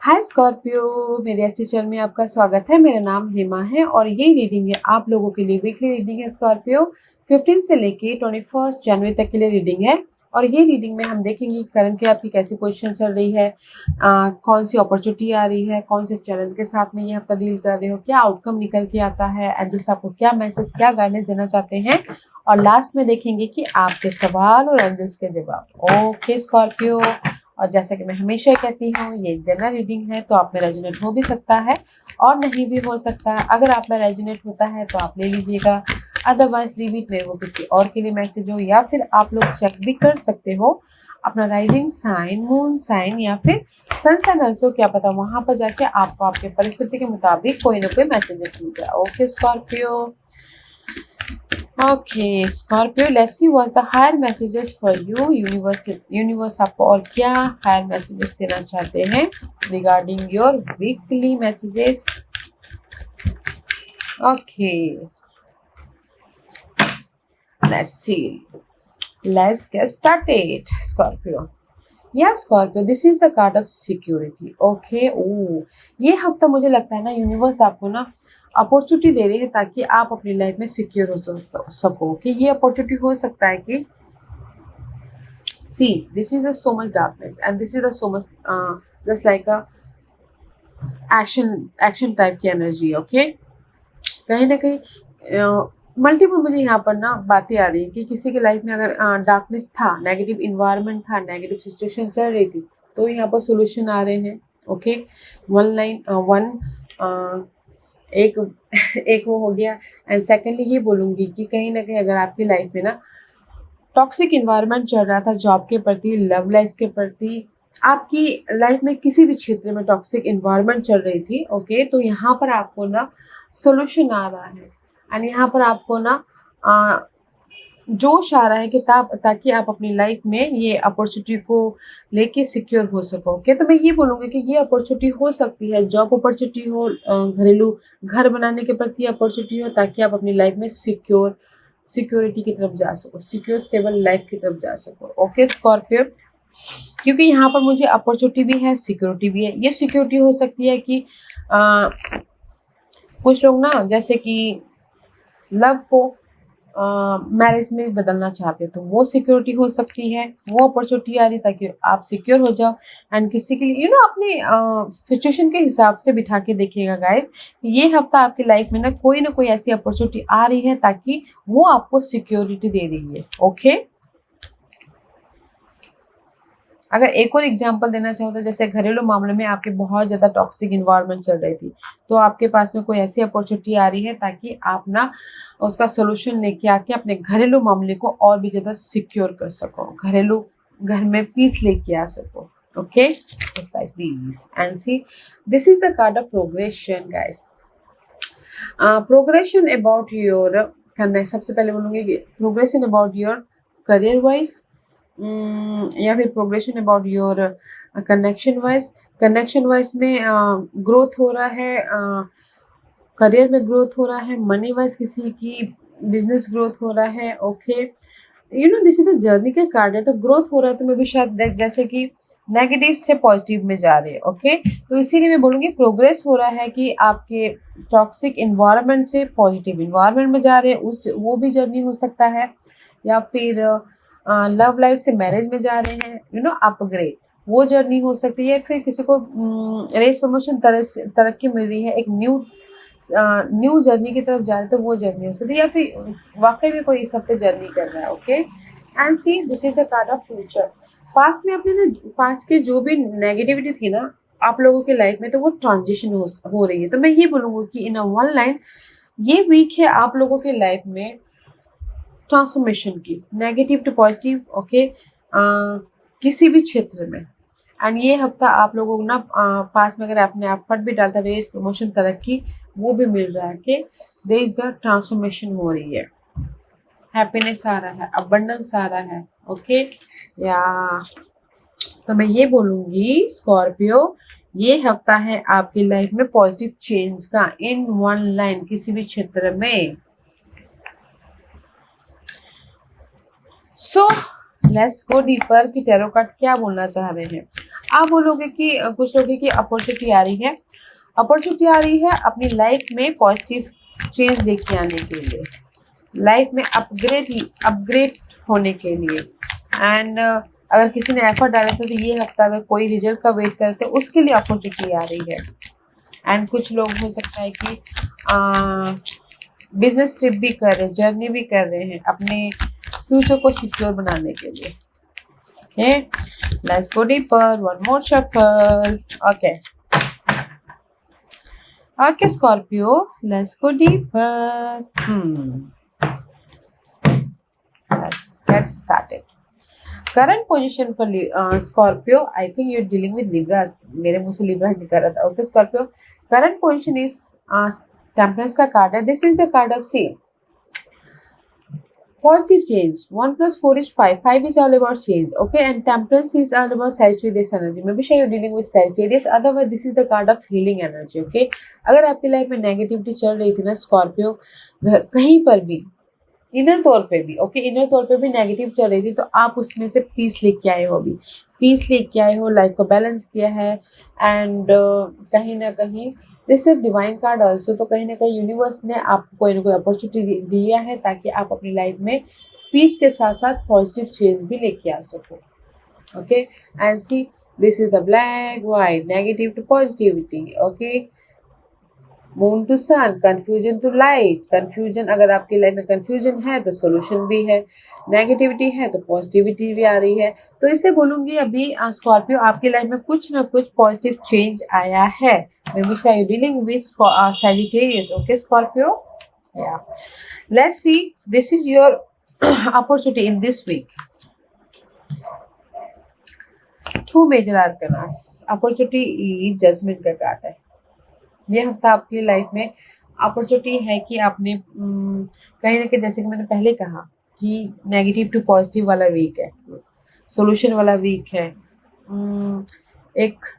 हाय Scorpio, मेरे Estee channel में आपका स्वागत है। मेरा नाम हेमा है और ये रीडिंग है आप लोगों के लिए। वीकली रीडिंग है स्कॉर्पियो, 15 से लेके 21 जनवरी तक के लिए रीडिंग है। और ये रीडिंग में हम देखेंगे करंटली आपकी कैसी पोजीशन चल रही है, कौन सी अपॉर्चुनिटी आ रही है, कौन से चैलेंज के साथ में ये हफ्ता डील कर रहे हो, क्या आउटकम निकल के आता है, एडजस्ट आपको क्या मैसेज, क्या गाइडेंस देना चाहते हैं। और लास्ट में देखेंगे कि आपके सवाल और एंजल्स के जवाब। ओके स्कॉर्पियो, और जैसा कि मैं हमेशा कहती हूँ ये जनरल रीडिंग है तो आप में रेजोनेट हो भी सकता है और नहीं भी हो सकता है। अगर आप में रेजोनेट होता है तो आप ले लीजिएगा, अदरवाइज लीव इट में वो किसी और के लिए मैसेज हो, या फिर आप लोग चेक भी कर सकते हो अपना राइजिंग साइन, मून साइन या फिर सन साइन ऑल्सो। क्या पता वहां पर जाके आपको आपके परिस्थिति के मुताबिक कोई ना कोई मैसेजेस मिल जाए। Okay Scorpio, okay Scorpio, let's see what the higher messages for you. Universe आपको और क्या हायर मैसेजेस देना चाहते हैं regarding your weekly messages. Okay let's see, let's get started Scorpio. या Scorpio, this is the card of security. Okay, ओ ये हफ्ता मुझे लगता है ना यूनिवर्स आपको ना अपॉर्चुनिटी दे रही है ताकि आप अपनी लाइफ में सिक्योर हो सको। कि ये अपॉर्चुनिटी हो सकता है कि सी this is the so much darkness and this is the so much just like a action type की एनर्जी। ओके, कहीं ना कहीं मल्टीपल मुझे यहाँ पर ना बातें आ रही है कि किसी की लाइफ में अगर डार्कनेस था, नेगेटिव इन्वायरमेंट था, नेगेटिव सिचुएशन चल रही थी, तो यहाँ पर सोल्यूशन आ रहे हैं। ओके, वन लाइन वन एक एक वो हो गया। एंड सेकेंडली ये बोलूँगी कि कहीं ना कहीं अगर आपकी लाइफ में ना टॉक्सिक इन्वायरमेंट चल रहा था जॉब के प्रति, लव लाइफ के प्रति, आपकी लाइफ में किसी भी क्षेत्र में टॉक्सिक इन्वायरमेंट चल रही थी, ओके, तो यहाँ पर आपको ना सोल्यूशन आ रहा है। एंड यहाँ पर आपको ना जोश आ रहा है कि ताकि आप अपनी लाइफ में ये अपॉर्चुनिटी को लेके सिक्योर हो सको। ओके, तो मैं ये बोलूँगी कि ये अपॉर्चुनिटी हो सकती है, जॉब अपॉर्चुनिटी हो, घरेलू घर बनाने के प्रति अपॉर्चुनिटी हो, ताकि आप अपनी लाइफ में सिक्योरिटी की तरफ जा सको, सिक्योर स्टेबल लाइफ की तरफ जा सको। ओके स्कॉर्पियो, क्योंकि यहाँ पर मुझे अपॉर्चुनिटी भी है, सिक्योरिटी भी है। ये सिक्योरिटी हो सकती है कि कुछ लोग ना जैसे कि लव को मैरिज में बदलना चाहते हैं तो वो सिक्योरिटी हो सकती है, वो अपॉर्चुनिटी आ रही ताकि आप सिक्योर हो जाओ। एंड किसी के लिए अपने सिचुएशन के हिसाब से बिठा के देखिएगा गाइस, ये हफ्ता आपकी लाइफ में ना कोई ऐसी अपॉर्चुनिटी आ रही है ताकि वो आपको सिक्योरिटी दे रही है। ओके, अगर एक और एग्जांपल देना चाहो तो जैसे घरेलू मामले में आपके बहुत ज़्यादा टॉक्सिक इन्वायरमेंट चल रही थी, तो आपके पास में कोई ऐसी अपॉर्चुनिटी आ रही है ताकि आप ना उसका सोल्यूशन लेके आके अपने घरेलू मामले को और भी ज़्यादा सिक्योर कर सको, घरेलू घर में पीस लेके आ सको। Okay, just like these and see, this is the card of progression guys. Progression about your, सबसे पहले बोलूँगी progression about your career wise, या फिर progression about your connection wise में ग्रोथ हो रहा है, करियर में ग्रोथ हो रहा है, मनी वाइज किसी की बिजनेस ग्रोथ हो रहा है। Okay, this is the journey का कार्ड है, तो ग्रोथ हो रहा है तो मैं भी शायद जैसे कि नेगेटिव से पॉजिटिव में जा रहे हैं। ओके, तो इसीलिए मैं बोलूँगी प्रोग्रेस हो रहा है कि आपके टॉक्सिक इन्वायरमेंट से पॉजिटिव इन्वायरमेंट में जा रहे हैं, वो भी जर्नी हो सकता है, या फिर लव लाइफ से मैरिज में जा रहे हैं, अपग्रेड, वो जर्नी हो सकती है। फिर किसी को रेस प्रमोशन तरक्की मिल रही है, एक न्यू जर्नी की तरफ जा रहे हैं, तो वो जर्नी हो सकती है, या फिर वाकई में कोई इस हफ्ते जर्नी कर रहा है। Okay, and see this is the card of future. Past में आपने ना पास्ट की जो भी नेगेटिविटी थी ना आप लोगों की लाइफ में, तो वो ट्रांजिशन हो रही है। तो मैं ये बोलूँगी कि इन अ वन लाइन ये वीक है आप लोगों की लाइफ में ट्रांसफॉर्मेशन की, नेगेटिव टू पॉजिटिव। ओके, किसी भी क्षेत्र में। एंड ये हफ्ता आप लोगों को ना पास में अगर आपने एफर्ट भी डालता, रेस प्रमोशन तरक्की वो भी मिल रहा है कि देयर इज द ट्रांसफॉर्मेशन हो रही है, हैप्पीनेस आ रहा है, अबंडेंस आ रहा है। ओके, या तो मैं ये बोलूँगी स्कॉर्पियो ये हफ्ता है आपकी लाइफ में पॉजिटिव चेंज का, इन वन लाइन किसी भी क्षेत्र में। सो लेट्स गो डीपर कि टैरो कार्ड क्या बोलना चाह रहे हैं। आप बोलोगे कि कुछ लोगों की अपॉर्चुनिटी आ रही है, अपॉर्चुनिटी आ रही है अपनी लाइफ में पॉजिटिव चेंज लेके आने के लिए, लाइफ में अपग्रेड होने के लिए। एंड अगर किसी ने एफर्ट डाले थे तो ये हफ्ता अगर कोई रिजल्ट का वेट करते उसके लिए अपॉर्चुनिटी आ रही है। एंड कुछ लोग हो सकता है कि बिजनेस ट्रिप भी कर रहे हैं, जर्नी भी कर रहे हैं अपने फ्यूचर को सिक्योर बनाने के लिए। Okay, let's go deeper, one more shuffle. Okay okay Scorpio, let's go deeper. let's get started. Current position for Scorpio, I think you're dealing with Libras. मेरे मुंह से लिब्रास निकल रहा था। Okay Scorpio, current position is temperance का card है। This is the card of see positive change. 1 plus 4 is 5. 5 is all about change. Okay, and temperance is all about Sagittarius energy. Maybe sure you're dealing with Sagittarius. Otherwise, this is the card of healing energy. Okay, अगर आपकी life में negativity चल रही थी ना Scorpio, कहीं पर भी इनर तौर पे भी, ओके, इनर तौर पे भी नेगेटिव चल रही थी, तो आप उसमें से पीस लेके आए हो। अभी पीस लेके आए हो, लाइफ को बैलेंस किया है। एंड कहीं ना कहीं this is divine card also, तो कहीं ना कहीं यूनिवर्स ने आपको कोई ना कोई अपॉर्चुनिटी दिया है ताकि आप अपनी लाइफ में पीस के साथ साथ पॉजिटिव चेंज भी लेके आ सको। Okay, and see this is the black white, negative to positivity. Okay, moon to sun, confusion to light. Confusion, अगर आपकी लाइफ में कंफ्यूजन है तो सोल्यूशन भी है, नेगेटिविटी है तो पॉजिटिविटी भी आ रही है। तो इसलिए बोलूँगी अभी स्कॉर्पियो आपकी लाइफ में कुछ ना कुछ पॉजिटिव चेंज आया है। Maybe sure you're dealing with Sagittarius. Okay, Scorpio? Yeah. Let's see. This is your opportunity in this week. 2 major arcanas. Opportunity is judgment का कार्ड है। ये हफ्ता आपकी लाइफ में अपॉर्चुनिटी है कि आपने कहीं ना कहीं, जैसे कि मैंने पहले कहा कि नेगेटिव टू पॉजिटिव वाला वीक है, सॉल्यूशन वाला वीक है। एक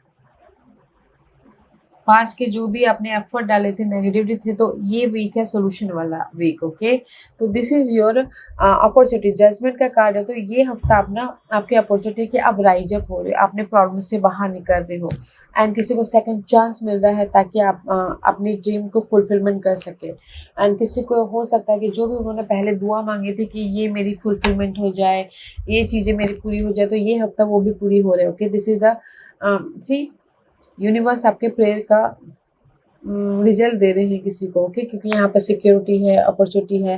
पास्ट के जो भी आपने एफर्ट डाले थे नेगेटिविटी थे, तो ये वीक है सोल्यूशन वाला वीक। ओके, तो this is your opportunity. Judgement का कार्ड है, तो ये हफ्ता अपना आपकी अपॉर्चुनिटी कि आप राइज अप हो रहे हो, अपने प्रॉब्लम से बाहर निकल रहे हो। एंड किसी को सेकंड चांस मिल रहा है ताकि आप अपनी ड्रीम को फुलफिलमेंट कर सके। एंड किसी को हो सकता है कि जो भी उन्होंने पहले दुआ मांगी थी कि ये मेरी फुलफिलमेंट हो जाए, ये चीज़ें मेरी पूरी हो जाए, तो ये हफ्ता वो भी पूरी हो रहे हैं। Okay, this is the see universe आपके प्रेयर का रिजल्ट दे रहे हैं किसी को। ओके, क्योंकि यहाँ पर सिक्योरिटी है, अपॉर्चुनिटी है।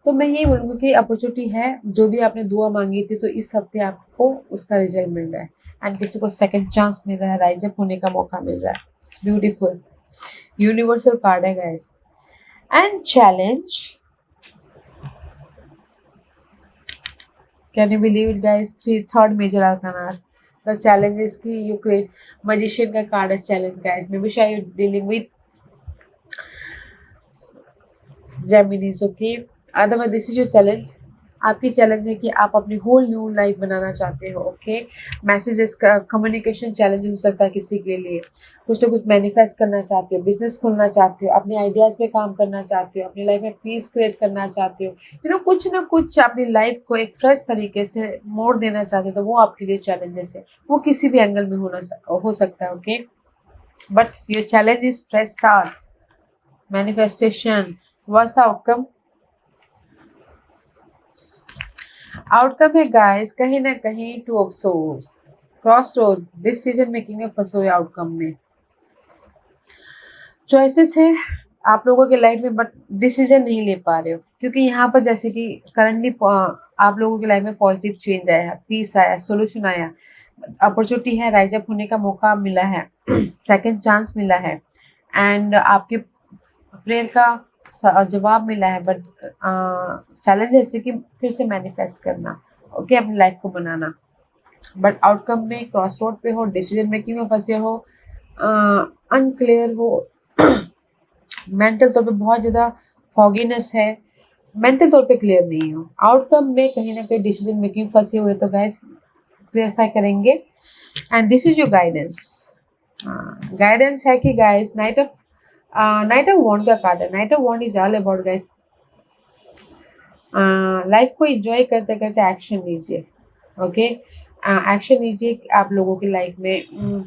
तो मैं यही बोलूँगी कि अपॉर्चुनिटी है, जो भी आपने दुआ मांगी थी तो इस हफ्ते आपको उसका रिजल्ट मिल रहा है। एंड किसी को सेकंड चांस मिल रहा है, राइज अप होने का मौका मिल रहा है। इट्स ब्यूटीफुल, यूनिवर्सल कार्ड है guys. And challenge, can you believe it guys, third major arcana. The challenge is कि you create magician का कार्ड है challenge guys। Maybe sure you're dealing with Geminis, okay? Otherwise this is your challenge। आपकी challenge है कि आप अपनी whole new life बनाना चाहते हो। ओके, मैसेजेस का कम्युनिकेशन चैलेंज हो सकता है किसी के लिए। कुछ ना कुछ मैनिफेस्ट करना चाहते हो, बिजनेस खोलना चाहते हो, अपने आइडियाज़ पे काम करना चाहते हो, अपनी लाइफ में पीस क्रिएट करना चाहते हो, कुछ ना कुछ अपनी लाइफ को एक फ्रेश तरीके से मोड़ देना चाहते हो, तो वो आपके लिए चैलेंजेस है। वो किसी भी एंगल में हो सकता है। Okay, but your challenge is fresh start, manifestation. What's the outcome? Outcome है गाइस कहीं ना कहीं to of source, cross road, decision making में फंसे हुए आउटकम में। चॉइसेस है आप लोगों के लाइफ में, बट डिसीजन नहीं ले पा रहे हो, क्योंकि यहाँ पर जैसे कि करंटली आप लोगों की लाइफ में पॉजिटिव चेंज आया है, पीस आया, सोल्यूशन आया, अपॉर्चुनिटी है, राइज अप होने का मौका मिला है, सेकंड चांस मिला है, एंड आपके प्रेयर का जवाब मिला है। बट चैलेंज ऐसे कि फिर से मैनिफेस्ट करना, ओके, अपनी लाइफ को बनाना। बट आउटकम में क्रॉस रोड पे हो, डिसीजन मेकिंग में फंसे हो, अनक्लियर हो, मेंटल तौर पे बहुत ज़्यादा फॉगीनेस है, मेंटल तौर पे क्लियर नहीं हो, आउटकम में कहीं ना कहीं डिसीजन मेकिंग फंसे हुए, तो गाइस क्लियरफाई करेंगे। And this is your guidance. Guidance है कि गाइस नाइट ऑफ वॉन्ड का कार्ड है। Knight of wand is all about guys life को एंजॉय करते करते एक्शन लीजिए, ओके। एक्शन लीजिए। आप लोगों की लाइफ में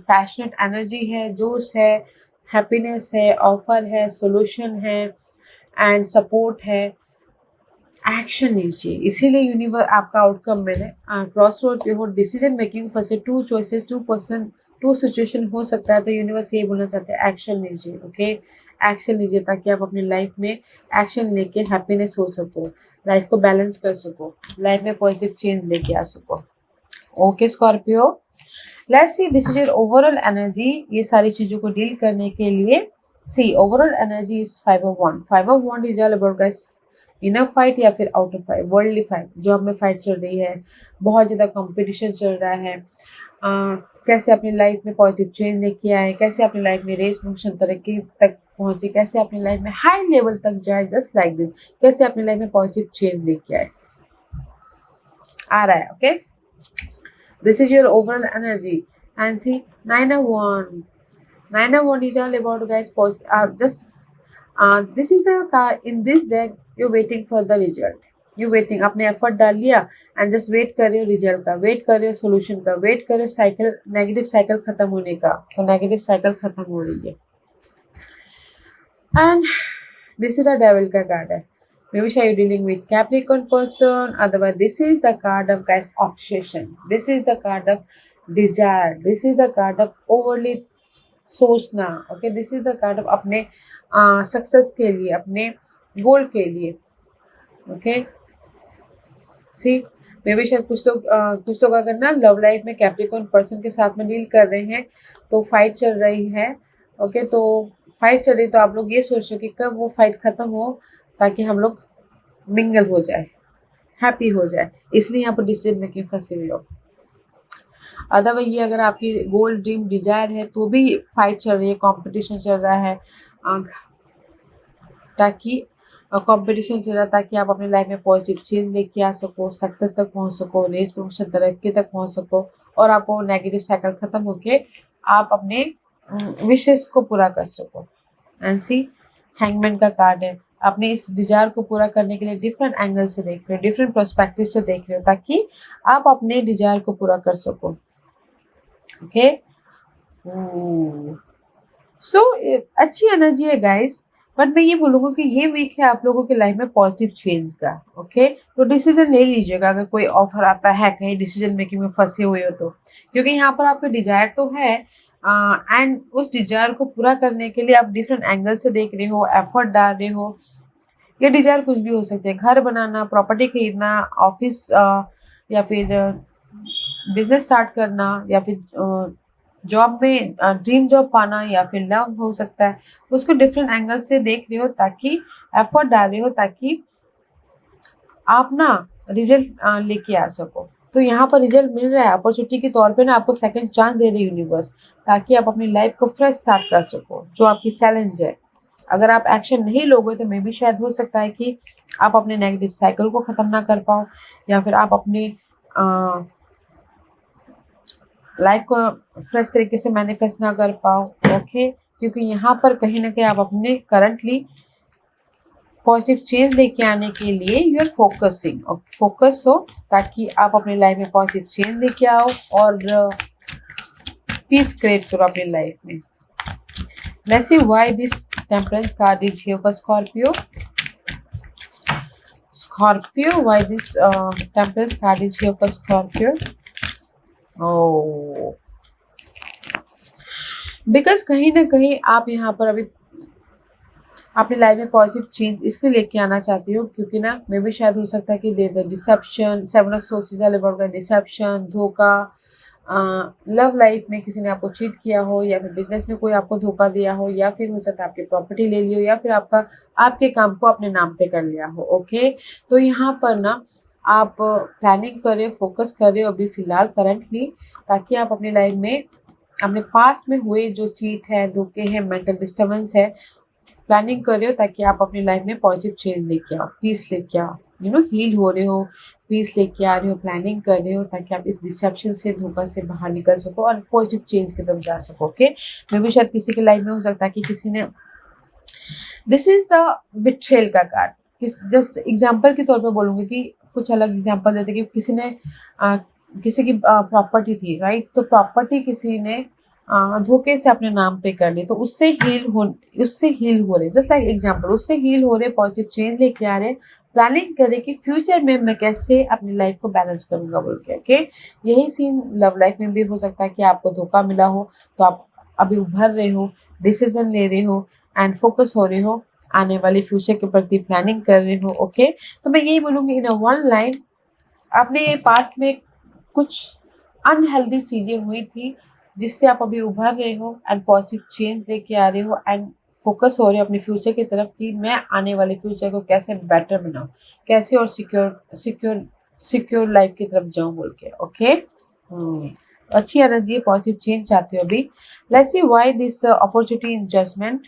पैशनेट एनर्जी है, जोश है, हैप्पीनेस है, ऑफर है, सॉल्यूशन है एंड सपोर्ट है। एक्शन लीजिए, इसीलिए यूनिवर्स आपका आउटकम में है। क्रॉस रोड पे हो, डिसीजन मेकिंग फंसे, two choices, two person, two situation हो सकता है, तो यूनिवर्स यही बोलना चाहते हैं एक्शन लीजिए। ओके, एक्शन लीजिए ताकि आप अपनी लाइफ में एक्शन लेके हैप्पीनेस हो सको, लाइफ को बैलेंस कर सको, लाइफ में पॉजिटिव चेंज लेके आ सको। Okay Scorpio, let's see this is your overall energy. ये सारी चीज़ों को डील करने के लिए see overall energy is 5 of Wands। 5 of Wands इज all about guys inner fight या फिर outer fight, worldly fight. Job में फाइट चल रही है, बहुत ज़्यादा कंपटीशन चल रहा है। कैसे अपनी लाइफ में पॉजिटिव चेंज लेके आए, कैसे अपनी लाइफ में रेस प्रमोशन तरक्की तक पहुंचे, कैसे अपनी लाइफ में हाई लेवल तक जाए, जस्ट लाइक दिस, कैसे अपनी लाइफ में पॉजिटिव चेंज लेके आए, आ रहा है। Okay, this is your overall energy and see 9 of Wands. 9 of Wands is all about guys this is the card in this deck। you're waiting for the result, you waiting, आपने effort डाल लिया and just wait कर रहे हो result का, wait कर रहे हो सोल्यूशन का, वेट कर रहे हो साइकिल, नेगेटिव साइकिल खत्म होने का। तो नेगेटिव साइकिल खत्म हो रही है and this is the devil का कार्ड है। Maybe are you dealing with Capricorn person? Otherwise, this is the card of guys obsession. This is the card of desire. This is the card of overly सोचना। Okay, this is the card of अपने success के लिए, अपने गोल के लिए। Okay, see, may be शायद कुछ लोग अगर ना लव लाइफ में कैप्रिकॉर्न पर्सन के साथ में डील कर रहे हैं तो फाइट चल रही है। ओके, तो फाइट चल रही, तो आप लोग ये सोच रहे हो कि कब वो फाइट खत्म हो ताकि हम लोग मिंगल हो जाए, हैप्पी हो जाए, इसलिए यहाँ पर डिसीजन मेकिंग फंसे हुए हो। अदरवाइज ये अगर आपकी गोल ड्रीम डिजायर है तो भी फाइट चल रही है, कंपटीशन चल रहा है, ताकि कंपटीशन चल रहा है ताकि आप अपनी लाइफ में पॉजिटिव चेंज लेके आ सको, सक्सेस तक पहुँच सको, रेस प्रमोशन तरक्की तक पहुँच सको और आपको नेगेटिव साइकिल खत्म होके आप अपने विशेष को पूरा कर सको। एंड सी, हैंगमैन का कार्ड है। अपने इस डिजायर को पूरा करने के लिए डिफरेंट एंगल से देख रहे हो, डिफरेंट पर्सपेक्टिव से देख रहे हो ताकि आप अपने डिजायर को पूरा कर सको। ओके, सो अच्छी एनर्जी है गाइस, बट मैं ये बोलूँगा कि ये वीक है आप लोगों की लाइफ में पॉजिटिव चेंज का। ओके, तो डिसीजन ले लीजिएगा अगर कोई ऑफर आता है, कहीं डिसीजन मेकिंग में फंसे हुए हो तो, क्योंकि यहाँ पर आपका डिजायर तो है एंड उस डिजायर को पूरा करने के लिए आप डिफरेंट एंगल से देख रहे हो, एफर्ट डाल रहे हो। ये डिजायर कुछ भी हो सकते हैं, घर बनाना, प्रॉपर्टी खरीदना, ऑफिस या फिर बिजनेस स्टार्ट करना, या फिर जॉब में ड्रीम जॉब पाना, या फिर लव हो सकता है। उसको डिफरेंट एंगल से देख रहे हो ताकि एफर्ट डाल रहे हो ताकि आप ना रिजल्ट लेके आ सको। तो यहाँ पर रिजल्ट मिल रहा है अपॉर्चुनिटी के तौर पे ना, आपको सेकंड चांस दे रही यूनिवर्स ताकि आप अपनी लाइफ को फ्रेश स्टार्ट कर सको, जो आपकी चैलेंज है। अगर आप एक्शन नहीं लोगे तो मे भी शायद हो सकता है कि आप अपने नेगेटिव साइकिल को ख़त्म ना कर पाओ, या फिर आप अपने लाइफ को फ्रेश तरीके से मैनिफेस्ट ना कर पाओ। ओके, क्योंकि यहाँ पर कहीं ना कहीं आप अपने करंटली पॉजिटिव चेंज लेके आने के लिए यू आर फोकसिंग, फोकस हो ताकि आप अपनी लाइफ में पॉजिटिव चेंज लेके आओ और पीस क्रिएट करो अपनी लाइफ में। Let's see why this temperance card is here for Scorpio. Scorpio, why this temperance card is here for Scorpio. Oh, because कहीं ना कहीं आप यहाँ पर अभी अपनी लाइफ में पॉजिटिव चेंज इसलिए लेके आना चाहती हो क्योंकि ना मे भी शायद हो सकता है कि they deception, 7 of Swords about deception, धोखा, लव लाइफ में किसी ने आपको चीट किया हो, या फिर बिजनेस में कोई आपको धोखा दिया हो, या फिर हो सकता है आपकी प्रॉपर्टी ले ली हो, या फिर आपके काम को अपने नाम पे कर लिया हो। ओके, तो यहाँ पर ना आप प्लानिंग कर रहे हो, फोकस कर रहे हो अभी फिलहाल करंटली, ताकि आप अपनी लाइफ में अपने पास्ट में हुए जो चीट है, धोखे हैं, मेंटल डिस्टर्बेंस है, प्लानिंग कर रहे हो ताकि आप अपनी लाइफ में पॉजिटिव चेंज लेके आओ, पीस लेके आओ, हील हो रहे हो, पीस लेके आ रहे हो, प्लानिंग कर रहे हो ताकि आप इस डिसेप्शन से, धोखा से बाहर निकल सको और पॉजिटिव चेंज की तरफ जा सको। ओके, मे भी शायद किसी की लाइफ में हो सकता है कि किसी ने, दिस इज द बिट्रेयल का कार्ड। जस्ट एग्जाम्पल के तौर पर बोलूँगी कि कुछ अलग एग्जाम्पल देते कि किसी ने किसी की प्रॉपर्टी थी, राइट? तो प्रॉपर्टी किसी ने धोखे से अपने नाम पे कर ली, तो उससे हील हो रहे, जस्ट लाइक एग्जांपल, उससे हील हो रहे, पॉजिटिव चेंज लेके आ रहे, प्लानिंग करें कि फ्यूचर में मैं कैसे अपनी लाइफ को बैलेंस करूंगा बोल के। ओके, यही सीन लव लाइफ में भी हो सकता है कि आपको धोखा मिला हो, तो आप अभी उभर रहे हो, डिसीजन ले रहे हो एंड फोकस हो रहे हो, आने वाले फ्यूचर के प्रति प्लानिंग कर रहे हो। ओके, तो मैं यही बोलूँगी इन अ वन लाइन, आपने ये पास्ट में कुछ अनहेल्दी चीज़ें हुई थी जिससे आप अभी उभर रहे हो एंड पॉजिटिव चेंज लेके आ रहे हो एंड फोकस हो रहे हो अपने फ्यूचर की तरफ कि मैं आने वाले फ्यूचर को कैसे बेटर बनाऊं, कैसे और सिक्योर लाइफ की तरफ जाऊं बोल के। ओके, अच्छी एनर्जी है, पॉजिटिव चेंज चाहते हो अभी। Let's see why this opportunity in judgement,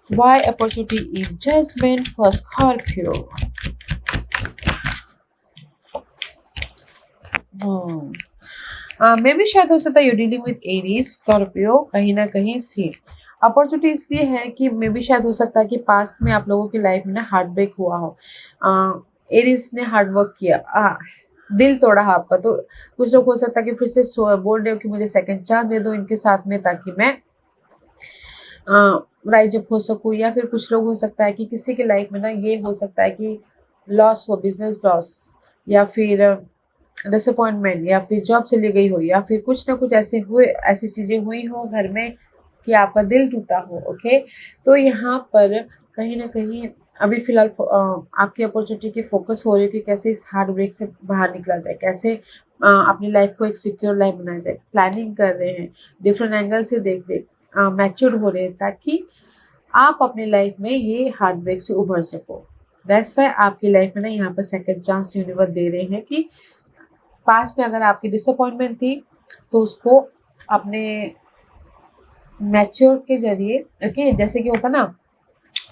why opportunity in judgement for Scorpio. Maybe शायद हो सकता है you dealing with Aries Scorpio, कहीं ना कहीं से अपॉर्चुनिटी इसलिए है कि मे भी शायद हो सकता है कि पास्ट में आप लोगों की लाइफ में ना हार्ट ब्रेक हुआ हो, एरीज ने हार्ड वर्क किया, दिल तोड़ा है आपका, तो कुछ लोग हो सकता है कि फिर से बोल रहे हो कि मुझे सेकंड चांस दे दो इनके साथ में ताकि मैं राइज अप हो सकूँ, या फिर कुछ लोग हो सकता है कि किसी की लाइफ में ना ये हो सकता है कि लॉस हो, बिजनेस लॉस, या फिर डिसअपॉइंटमेंट, या फिर जॉब चली गई हो, या फिर कुछ ना कुछ ऐसी चीज़ें हुई हो घर में कि आपका दिल टूटा हो। ओके, तो यहाँ पर कहीं ना कहीं अभी फिलहाल आपकी अपॉर्चुनिटी की फोकस हो रही है कि कैसे इस हार्ट ब्रेक से बाहर निकला जाए, कैसे अपनी लाइफ को एक सिक्योर लाइफ बनाया जाए, प्लानिंग कर रहे हैं, डिफरेंट एंगल से देख देख मैच्योर हो रहे हैं ताकि आप अपनी लाइफ में ये हार्ट ब्रेक से उभर सको। दैट्स वाई आपकी लाइफ में ना यहाँ पर सेकंड चांस यूनिवर्स दे रहे हैं कि पास्ट में अगर आपकी डिसअपॉइंटमेंट थी तो उसको अपने मैच्योर के जरिए, ओके, जैसे कि होता ना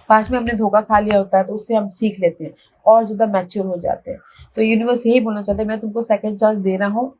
पास्ट में हमने धोखा खा लिया होता है तो उससे हम सीख लेते हैं और ज़्यादा मैच्योर हो जाते हैं। तो यूनिवर्स यही बोलना चाहते हैं, मैं तुमको सेकंड चांस दे रहा हूँ।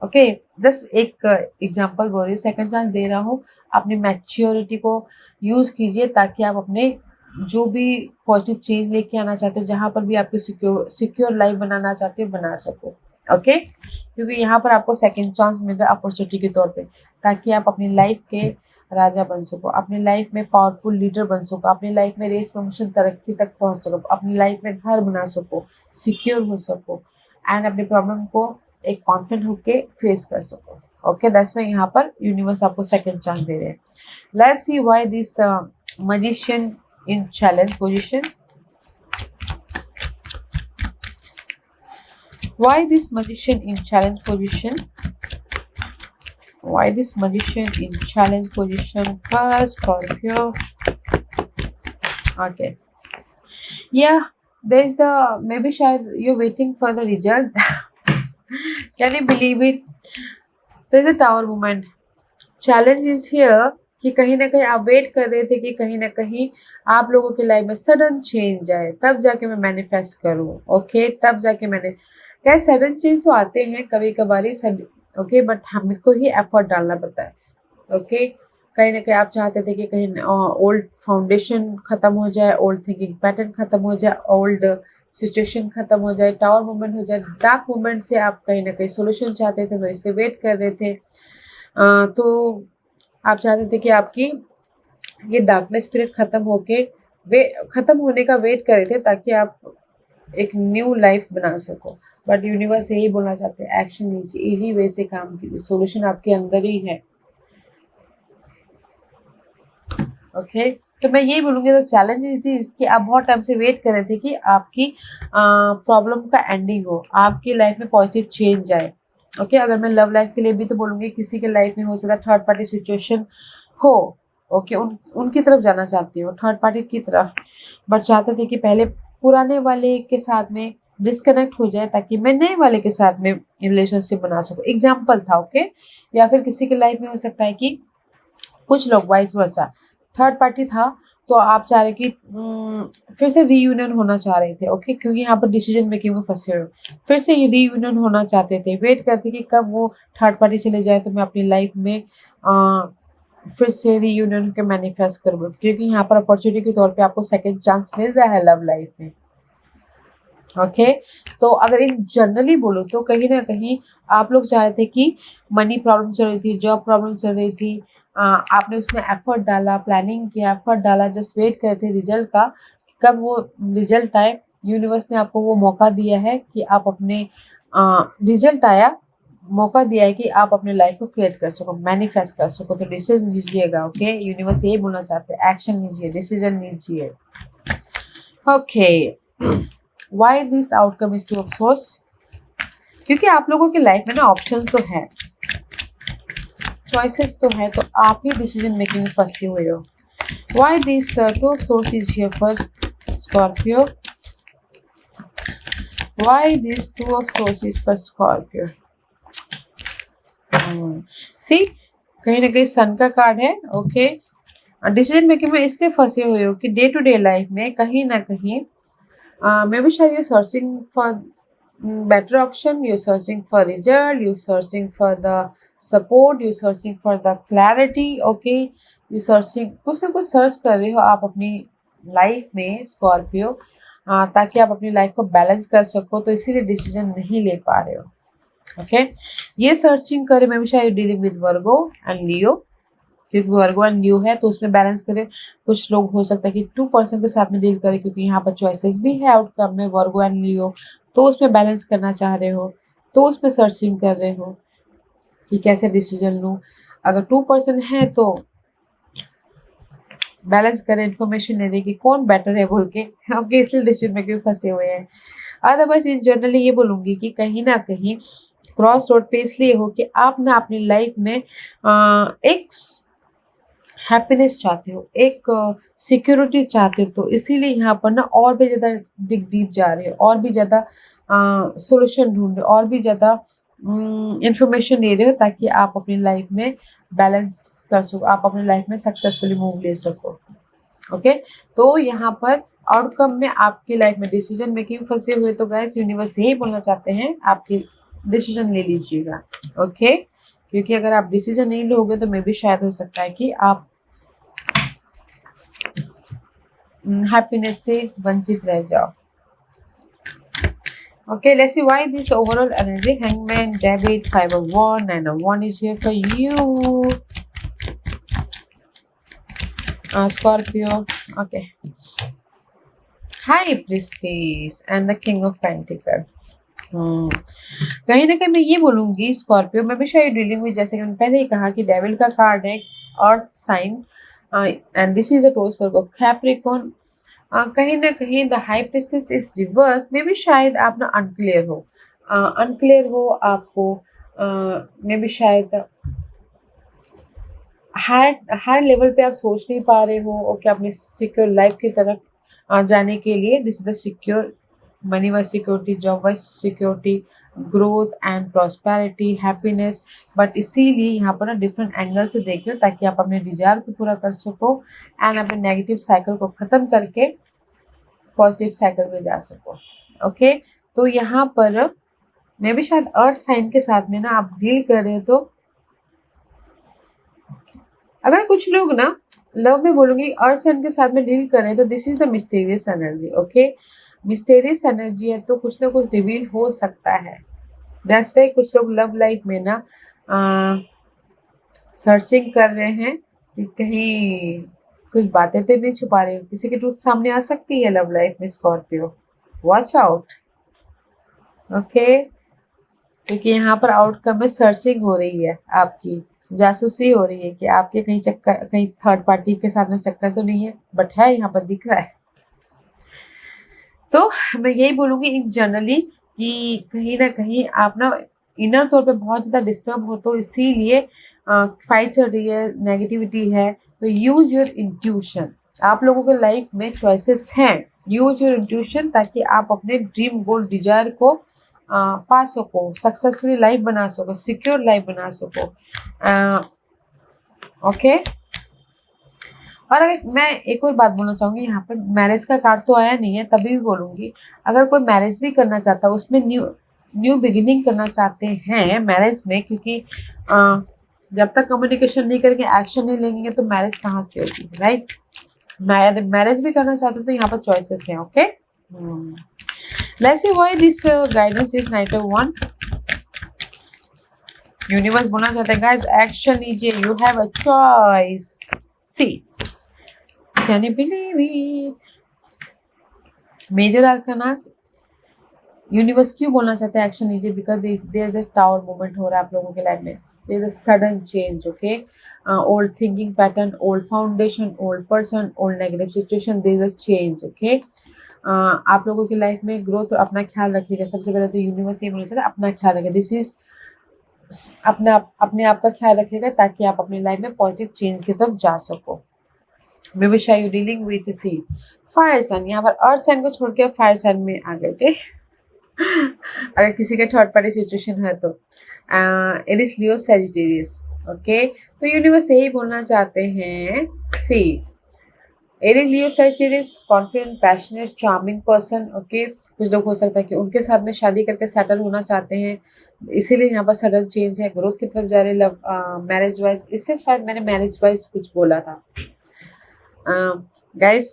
ओके, जस्ट एक एग्जांपल बोल रही हूँ, सेकंड चांस दे रहा हूँ, अपनी मैच्योरिटी को यूज़ कीजिए ताकि आप अपने जो भी पॉजिटिव चेंज लेके आना चाहते हो, जहाँ पर भी आपकी सिक्योर लाइफ बनाना चाहते हो बना सको। ओके, क्योंकि यहाँ पर आपको सेकंड चांस मिल रहा है अपॉर्चुनिटी के तौर पे, ताकि आप अपनी लाइफ के राजा बन सको, अपनी लाइफ में पावरफुल लीडर बन सको, अपनी लाइफ में रेस प्रमोशन तरक्की तक पहुँच सको, अपनी लाइफ में घर बना सको, सिक्योर हो सको एंड अपने प्रॉब्लम को एक कॉन्फिडेंट होके फेस कर सको। ओके, दैट्स वाई यहाँ पर यूनिवर्स आपको सेकंड चांस दे रहे हैं। Let's see why this magician in challenge position, why this magician in challenge position, why this magician in challenge position for Scorpio. Okay, yeah, there's the maybe शायद you're waiting for the result. Can you believe it? There's a tower moment. Challenge is here कि कहीं ना कहीं आप wait कर रहे थे कि कहीं ना कहीं आप लोगों की लाइफ में सडन चेंज आए, तब जाके मैं मैनिफेस्ट करूँ। ओके, तब जाके मैंने क्या, सडन चेंज तो आते हैं कभी कभार ही ओके, बट हमको ही एफर्ट डालना पड़ता है। ओके, कहीं ना कहीं आप चाहते थे कि कहीं ओल्ड फाउंडेशन खत्म हो जाए, ओल्ड थिंकिंग पैटर्न खत्म हो जाए, ओल्ड सिचुएशन खत्म हो जाए, टावर मूवमेंट हो जाए, डार्क मूवमेंट से आप कहीं ना कहीं सोल्यूशन चाहते थे, तो इसलिए वेट कर रहे थे। तो आप चाहते थे कि आपकी ये डार्कनेस पीरियड खत्म होने का वेट कर रहे थे ताकि आप एक न्यू लाइफ बना सको। बट यूनिवर्स यही बोलना चाहते हैं, एक्शन लीजिए, इजी वे से काम कीजिए, सोल्यूशन आपके अंदर ही है। ओके, तो मैं यही बोलूँगी, तो चैलेंजेस थी इसके, आप बहुत टाइम से वेट कर रहे थे कि आपकी प्रॉब्लम का एंडिंग हो, आपकी लाइफ में पॉजिटिव चेंज आए। ओके, अगर मैं लव लाइफ के लिए भी तो बोलूँगी, किसी के लाइफ में हो सकता है थर्ड पार्टी सिचुएशन हो। ओके, उनकी तरफ जाना चाहती हो, थर्ड पार्टी की तरफ, बट चाहते थे कि पहले पुराने वाले के साथ में डिस्कनेक्ट हो जाए ताकि मैं नए वाले के साथ में रिलेशनशिप बना सकूँ। एग्जाम्पल था। ओके, या फिर किसी के लाइफ में हो सकता है कि कुछ लोग वाइस वर्सा थर्ड पार्टी था, तो आप चाह रहे कि फिर से रीयूनियन होना चाह रहे थे। ओके, क्योंकि यहाँ पर डिसीजन मेकिंग में फंसे हुए, फिर से ये रीयूनियन होना चाहते थे, वेट करते कि कब वो थर्ड पार्टी चले जाए तो मैं अपनी लाइफ में फिर से रीयूनियन के मैनिफेस्ट करूँ, क्योंकि यहाँ पर अपॉर्चुनिटी के तौर पे आपको सेकंड चांस मिल रहा है लव लाइफ में। ओके। तो अगर इन जनरली बोलो तो कहीं ना कहीं आप लोग चाह रहे थे कि मनी प्रॉब्लम चल रही थी, जॉब प्रॉब्लम चल रही थी, आपने उसमें एफर्ट डाला, प्लानिंग किया, एफर्ट डाला, जस्ट वेट कर रहे थे रिजल्ट का, कब वो रिजल्ट आए। यूनिवर्स ने आपको वो मौका दिया है कि आप अपने रिजल्ट आया, मौका दिया है कि आप अपने लाइफ को क्रिएट कर सको, मैनिफेस्ट कर सको। तो डिसीजन लीजिएगा। ओके, यूनिवर्स यही बोलना चाहते हैं, एक्शन लीजिए, डिसीजन लीजिए। Okay, why this outcome is to अफसोस, क्योंकि आप लोगों की लाइफ में ना ऑप्शंस तो है, चॉइसेस तो है, तो आप ही डिसीजन मेकिंग में फंसे हुए हो। Why this two of swords is here for Scorpio, why this two of swords is for Scorpio. See, कहीं ना कहीं सन का कार्ड है। ओके, डिसीजन मेकिंग में इसलिए फंसे हुए हो कि डे टू डे लाइफ में कहीं ना कहीं मे बी शायद you searching for better option, you're searching for result, you're searching for the support, you're searching for the clarity. Okay, you searching, कुछ ना कुछ सर्च कर रहे हो आप अपनी लाइफ में स्कॉर्पियो, ताकि आप अपनी लाइफ को बैलेंस कर सको, तो इसीलिए डिसीजन नहीं ले पा रहे हो। ओके, ये सर्चिंग करे मैं भी शायद डीलिंग विद वर्गो एंड लियो, क्योंकि वर्गो एंड लियो है तो उसमें बैलेंस करे। कुछ लोग हो सकता है कि 2% के साथ में डील करे, क्योंकि यहाँ पर चॉइसेस भी है आउटकम में वर्गो एंड लियो, तो उसमें बैलेंस करना चाह रहे हो, तो उसमें सर्चिंग कर रहे हो कि कैसे डिसीजन लूँ। अगर 2% है तो बैलेंस करें, इन्फॉर्मेशन ले रहे कि कौन बेटर है बोल के। ओके, इसलिए डिसीजन में क्यों फंसे हुए हैं। अदरवाइज इन जनरली ये बोलूँगी कि कहीं ना कहीं क्रॉस रोड पे इसलिए हो कि आप ना अपनी लाइफ में एक हैप्पीनेस चाहते हो, एक सिक्योरिटी चाहते हो, तो इसीलिए यहाँ पर ना और भी ज़्यादा डीप जा रहे हो, और भी ज़्यादा सोल्यूशन ढूंढ रहे हो, और भी ज़्यादा इंफॉर्मेशन ले रहे हो, ताकि आप अपनी लाइफ में बैलेंस कर सको, आप अपनी लाइफ में सक्सेसफुली मूव ले सको। ओके, तो यहाँ पर आउटकम में आपकी लाइफ में डिसीजन मेकिंग फंसे हुए, तो गाइस यूनिवर्स यही बोलना चाहते हैं आपकी डिसीजन ले लीजिएगा। ओके, क्योंकि अगर आप डिसीजन नहीं लोगे तो मे भी शायद हो सकता है कि आप हैप्पीनेस से वंचित रह जाओ। Okay, let's see why this overall energy. Hangman, David, 5 of 1, 9 of 1 is here for you. Scorpio. Okay. High Priestess and the King of Pentacles. कहीं ना कहीं मैं ये बोलूँगी स्कॉर्पियो में भी शायद डीलिंग हुई, जैसे कि मैंने पहले ही कहा कि डेविल का कार्ड है, earth sign, and this is the toss for Capricorn. कहीं ना कहीं the high priestess is reverse, maybe शायद आप ना अनक्लियर हो आपको, मे भी शायद हायर लेवल पे आप सोच नहीं पा रहे हो। ओके, अपनी सिक्योर लाइफ की तरफ जाने के लिए this is the secure money wise security, job wise security, growth and prosperity, happiness. But इसीलिए यहाँ पर ना डिफरेंट एंगल से देख लो, ताकि आप अपने डिजायर को पूरा कर सको एंड अपने नेगेटिव साइकिल को ख़त्म करके पॉजिटिव साइकिल में जा सको। ओके, तो यहाँ पर मैं भी शायद अर्थ साइन के साथ में ना आप डील कर रहे हो, तो अगर कुछ लोग ना लव में बोलूँगी अर्थ साइन के साथ में डील कर रहे हैं, तो this is the mysterious energy. Okay, mysterious energy है, तो कुछ ना कुछ रिवील हो सकता है। दैट्स वाई कुछ लोग लव लाइफ में ना सर्चिंग कर रहे हैं कि कहीं कुछ बातें तो नहीं छुपा रहे हो, किसी की ट्रूथ सामने आ सकती है लव लाइफ में स्कॉर्पियो, वॉच आउट। ओके, क्योंकि यहाँ पर आउटकम में सर्चिंग हो रही है, आपकी जासूसी हो रही है कि आपके कहीं चक्कर, कहीं थर्ड पार्टी के साथ में चक्कर तो नहीं है, बट है यहाँ पर दिख रहा है। तो मैं यही बोलूँगी इन जनरली कि कहीं ना कहीं आप ना इनर तौर पे बहुत ज़्यादा डिस्टर्ब हो, तो इसीलिए फाइट चल रही है, नेगेटिविटी है, तो यूज योर इंट्यूशन। आप लोगों के लाइफ में चॉइसेस हैं, यूज योर इंट्यूशन, ताकि आप अपने ड्रीम गोल डिजायर को पा सको, सक्सेसफुली लाइफ बना सको, सिक्योर लाइफ बना सको। ओके, और अगर मैं एक और बात बोलना चाहूँगी, यहाँ पर मैरिज का कार्ड तो आया नहीं है, तभी भी बोलूँगी अगर कोई मैरिज भी करना चाहता है, उसमें न्यू बिगिनिंग करना चाहते हैं मैरिज में, क्योंकि जब तक कम्युनिकेशन नहीं करेंगे, एक्शन नहीं लेंगे, तो मैरिज कहाँ से होगी, राइट। मैरिज भी करना चाहते हो तो यहाँ पर चॉइसेस हैं। Okay, Let's see why this guidance is Knight of One. Universe बोलना चाहते हैं गाइस एक्शन लीजिए, you have a choice, see can you believe it. Major arcanas universe क्यों बोलना चाहते हैं एक्शन लीजिए, because there is a tower movement हो रहा है आप लोगों के लाइफ में, there is a sudden change, okay, old thinking pattern, old foundation, old person, old negative situation, there is a change, okay. आप लोगों की लाइफ में ग्रोथ, अपना ख्याल रखिएगा। सबसे पहले तो यूनिवर्स ये बोलना चाहते हैं अपना ख्याल रखिए, दिस इज अपने आप का ख्याल रखिएगा ताकि आप अपनी लाइफ में पॉजिटिव चेंज की तरफ जा सको। मे बी शायद you dealing with see fire sign, यहाँ पर अर्थ साइन को छोड़ के फायर साइन में आ गए, ओके। अगर किसी का थर्ड पार्टी सिचुएशन है तो it is Leo Sagittarius, okay. तो यूनिवर्स यही बोलना चाहते हैं, see it is Leo Sagittarius, confident, passionate, charming person, okay. कुछ लोग हो सकता है कि उनके साथ में शादी करके सेटल होना चाहते हैं, इसीलिए यहाँ पर सडन चेंज है, ग्रोथ की तरफ जा रहे, लव मैरिज वाइज, इससे शायद मैंने मैरिज वाइज कुछ बोला था गाइस।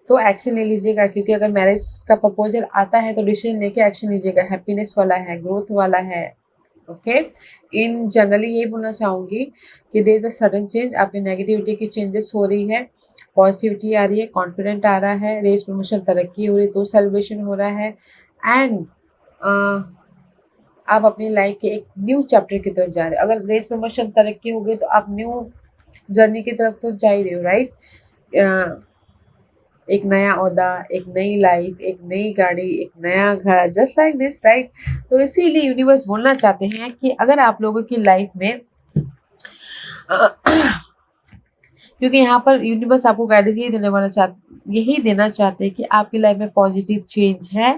तो एक्शन ले लीजिएगा, क्योंकि अगर मैरिज का प्रपोजल आता है तो डिसीजन लेके एक्शन लीजिएगा, हैप्पीनेस वाला है, ग्रोथ वाला है, ओके। इन जनरली यही बोलना चाहूँगी कि there is a sudden change, आपकी नेगेटिविटी की चेंजेस हो रही है, पॉजिटिविटी आ रही है, कॉन्फिडेंट आ रहा है, रेस प्रमोशन तरक्की हो रही है, तो सेलिब्रेशन हो रहा है, एंड आप अपनी लाइफ के एक न्यू चैप्टर की तरफ जा रहे हो। अगर रेस प्रमोशन तरक्की हो गई तो आप न्यू जर्नी की तरफ तो जा ही रहे हो, राइट। एक नया ओहदा, एक नई लाइफ, एक नई गाड़ी, एक नया घर, जस्ट लाइक दिस, राइट। तो इसीलिए यूनिवर्स बोलना चाहते हैं कि अगर आप लोगों की लाइफ में क्योंकि यहाँ पर यूनिवर्स आपको गाइडेंस यही देना चाहते हैं कि आपकी लाइफ में पॉजिटिव चेंज है,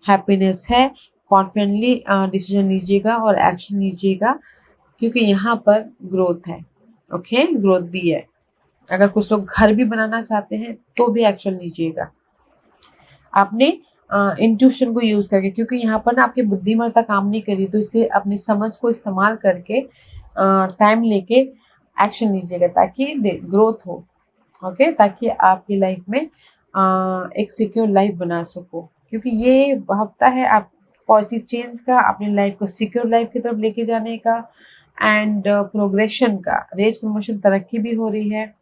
हैप्पीनेस है, कॉन्फिडेंटली डिसीजन लीजिएगा और एक्शन लीजिएगा, क्योंकि यहाँ पर ग्रोथ है, ओके, ग्रोथ भी है। अगर कुछ लोग घर भी बनाना चाहते हैं तो भी एक्शन लीजिएगा आपने इंट्यूशन को यूज़ करके, क्योंकि यहाँ पर ना आपकी बुद्धिमत्ता काम नहीं करी, तो इसलिए अपनी समझ को इस्तेमाल करके टाइम लेके एक्शन लीजिएगा ताकि ग्रोथ हो, ओके, ताकि आपकी लाइफ में एक सिक्योर लाइफ बना सको, क्योंकि ये हफ्ता है आप पॉजिटिव चेंज का, अपनी लाइफ को सिक्योर लाइफ की तरफ लेके जाने का, एंड प्रोग्रेशन का, रेस प्रमोशन तरक्की भी हो रही है।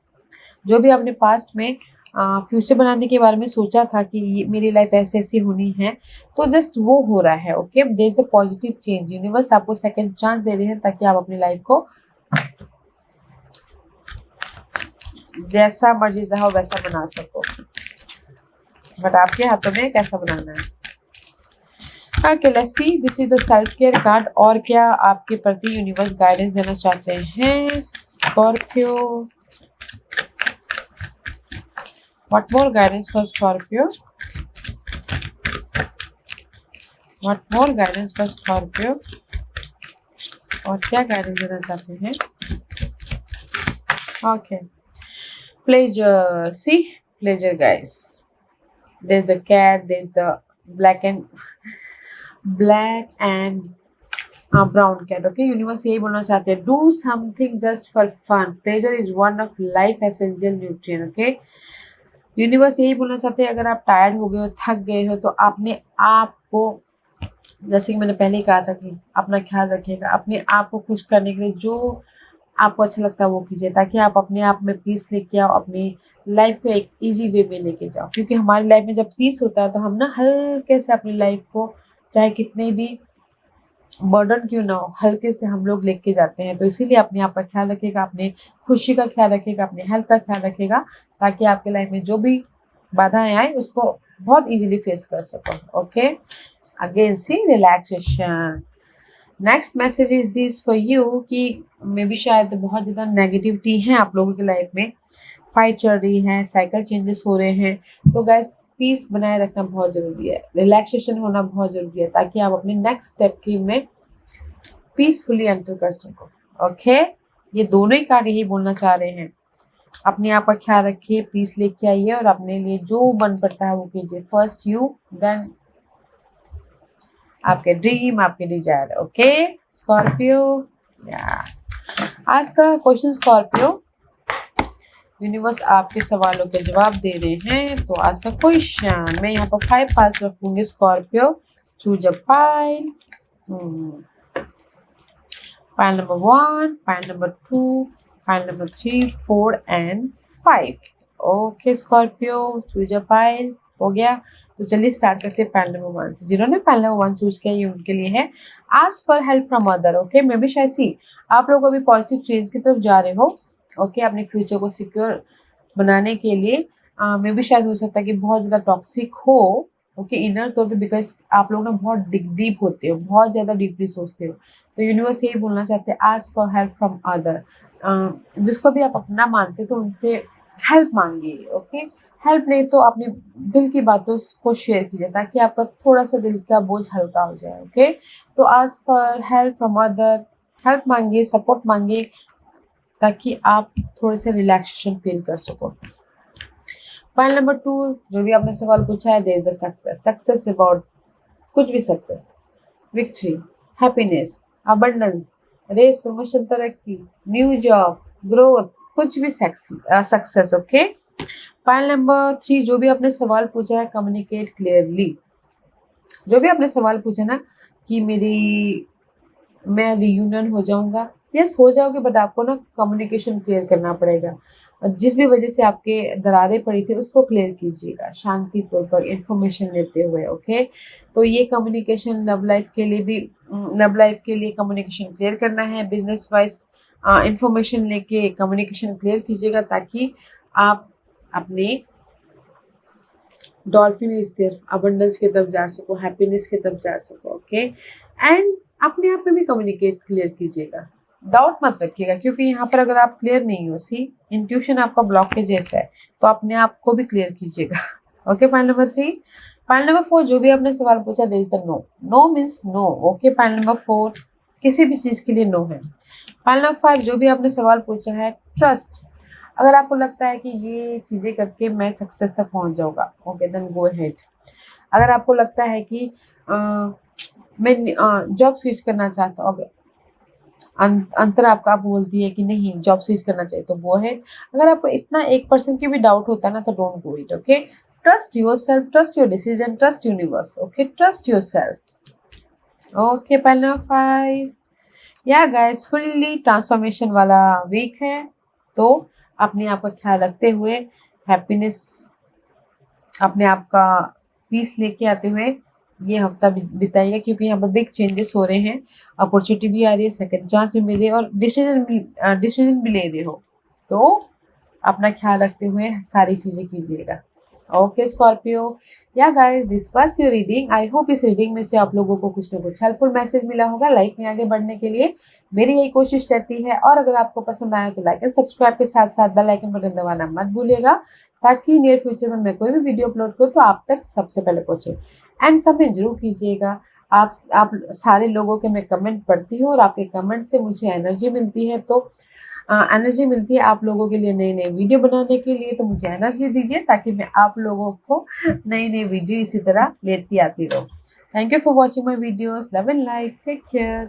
जो भी आपने पास्ट में फ्यूचर बनाने के बारे में सोचा था कि ये मेरी लाइफ ऐसे ऐसी होनी है, तो जस्ट वो हो रहा है, okay. There is a positive change, universe आपको सेकंड चांस दे रहे हैं ताकि आप अपनी लाइफ को जैसा मर्जी चाहो वैसा बना सको, बट आपके हाथों में कैसा बनाना है। Okay, let's see, this is the self care card. और क्या आपके प्रति यूनिवर्स गाइडेंस देना चाहते हैं Scorpio? What more guidance for Scorpio? What more guidance for Scorpio? और क्या गाइडेंस देना चाहते हैं? Okay. Pleasure. See? Pleasure, guys. There's the cat, there's the black and brown cat. Okay, universe यही बोलना चाहते हैं, do something just for fun. Pleasure is one of life essential nutrient. Okay. Universe यही बोलना चाहते हैं, अगर आप टायर्ड हो गए हो, थक गए हो, तो अपने आप को, जैसे कि मैंने पहले ही कहा था कि अपना ख्याल रखिएगा, अपने आप को खुश करने के लिए जो आपको अच्छा लगता है वो कीजिए, ताकि आप अपने आप में पीस लेके आओ, अपनी लाइफ को एक इजी वे में लेके जाओ, क्योंकि हमारी लाइफ में जब पीस होता है तो हम ना हल्के से अपनी लाइफ को, चाहे कितने भी बर्डन क्यों ना हो, हल्के से हम लोग लेके जाते हैं। तो इसीलिए अपने आप का ख्याल रखिएगा, अपने खुशी का ख्याल रखिएगा, अपने हेल्थ का ख्याल रखिएगा, ताकि आपके लाइफ में जो भी बाधाएं आए उसको बहुत इजीली फेस कर सको, okay. Again see relaxation. Next message is this for you कि मे बी शायद बहुत ज़्यादा नेगेटिविटी है आप लोगों की लाइफ में, फाइट चल रही है, साइकिल चेंजेस हो रहे हैं, तो गैस पीस बनाए रखना बहुत ज़रूरी है, रिलैक्सेशन होना बहुत ज़रूरी है, ताकि आप अपने नेक्स्ट स्टेप की में पीसफुली एंटर कर सको, ओके। ये दोनों ही कार्ड यही बोलना चाह रहे हैं, अपने आप का ख्याल रखिए, पीस लेके आइए और अपने लिए जो मन पड़ता है वो कीजिए, फर्स्ट यू देन आपके ड्रीम, आपके डिजायर, ओके स्कॉर्पियो। या आज का क्वेश्चन स्कॉर्पियो, यूनिवर्स आपके सवालों के जवाब दे रहे हैं। तो आज का क्वेश्चन मैं यहाँ पर 5 पास रखूंगी Scorpio, choose a pile. Pile number 1, pile number 2, pile number 3, 4 and 5. Okay Scorpio, choose a pile. हो गया। तो चलिए स्टार्ट करते हैं पाइल नंबर 1 से। जिन्होंने पाइल नंबर 1 चूज किया ये उनके लिए है। Ask for help from other. Okay, may be शायद सी आप लोग अभी पॉजिटिव चेंज की तरफ जा रहे हो। ओके, अपने फ्यूचर को सिक्योर बनाने के लिए मे बी शायद हो सकता है कि बहुत ज़्यादा टॉक्सिक हो। ओके, इनर तौर पे, बिकॉज आप लोग ना बहुत डीप होते हो, बहुत ज़्यादा डीपली सोचते हो। तो यूनिवर्स यही बोलना चाहते हैं, ask for help from other. जिसको भी आप अपना मानते हो तो उनसे हेल्प मांगिए। ओके, हेल्प नहीं तो अपनी दिल की बातों को शेयर कीजिए ताकि आपका थोड़ा सा दिल का बोझ हल्का हो जाए। ओके, तो ask for help from other, help मांगिए, सपोर्ट मांगिए ताकि आप थोड़े से रिलैक्सेशन फील कर सको। पॉइंट नंबर 2, जो भी आपने सवाल पूछा है, there the success. Success about कुछ भी success, victory, happiness, abundance, race, promotion, तरक्की, न्यू जॉब, ग्रोथ, कुछ भी सक्सेस। ओके, पॉइंट नंबर 3, जो भी आपने सवाल पूछा है, कम्युनिकेट क्लियरली। जो भी आपने सवाल पूछा ना कि मैं रियूनियन हो जाऊंगा, यस हो जाओगे, बट आपको ना कम्युनिकेशन क्लियर करना पड़ेगा। जिस भी वजह से आपके दरारें पड़ी थी उसको क्लियर कीजिएगा शांतिपूर्वक इन्फॉर्मेशन लेते हुए। ओके, तो ये कम्युनिकेशन लव लाइफ के लिए कम्युनिकेशन क्लियर करना है। बिजनेस वाइज इंफॉर्मेशन लेके कम्युनिकेशन क्लियर कीजिएगा ताकि आप अपने डॉल्फिन स्थिर अबंडेंस की तरफ जा सको, हैप्पीनेस की तरफ जा सको। ओके, एंड अपने आप में भी कम्युनिकेट क्लियर कीजिएगा, डाउट मत रखिएगा, क्योंकि यहाँ पर अगर आप क्लियर नहीं हो, सी इंट्यूशन आपका ब्लॉकेज जैसा है, तो अपने आप को भी क्लियर कीजिएगा। Okay, point number 3। Point number 4, जो भी आपने सवाल पूछा, there is the no. No means no. Okay, point number 4 किसी भी चीज़ के लिए नो है। पॉइंट नंबर 5, जो भी आपने सवाल पूछा है, ट्रस्ट। अगर आपको लगता है कि ये चीज़ें करके मैं सक्सेस तक पहुंच जाऊंगा, ओके देन गो अहेड। अगर आपको लगता है कि मैं जॉब स्विच करना चाहता हूँ, अंतर आपका बोलती है कि नहीं जॉब स्विच करना चाहिए, तो गो अहेड। अगर आपको इतना 1% की भी डाउट होता है ना, तो don't go it. Okay, trust your self, trust your decision, trust universe. Okay, trust your self. Okay, point number 5, या गाइस फुल्ली ट्रांसफॉर्मेशन वाला वीक है, तो अपने आप का ख्याल रखते हुए, हैप्पीनेस, अपने आप का पीस लेके आते हुए ये हफ्ता बिताइएगा, क्योंकि यहाँ पर बिग चेंजेस हो रहे हैं। अपॉर्चुनिटी भी आ रही है, सेकंड चांस भी मिल रही है, और डिसीजन भी ले रहे हो, तो अपना ख्याल रखते हुए सारी चीज़ें कीजिएगा। ओके स्कॉर्पियो, या guys this was your reading. I hope इस रीडिंग में से आप लोगों को कुछ ना कुछ हेल्पफुल मैसेज मिला होगा लाइफ में आगे बढ़ने के लिए। मेरी यही कोशिश रहती है, और अगर आपको पसंद आया तो लाइक एंड सब्सक्राइब के साथ साथ बेल आइकन बटन दबाना मत भूलिएगा, ताकि नियर फ्यूचर में मैं कोई भी वीडियो अपलोड करूँ तो आप तक सबसे पहले पहुँचे। एंड कमेंट जरूर कीजिएगा। आप सारे लोगों के मैं कमेंट पढ़ती हूँ, और आपके कमेंट से मुझे एनर्जी मिलती है, तो एनर्जी मिलती है आप लोगों के लिए नई नई वीडियो बनाने के लिए। तो मुझे एनर्जी दीजिए ताकि मैं आप लोगों को नई नई वीडियो इसी तरह लेती आती रहूँ। Thank you for watching my videos. Love and light, take care.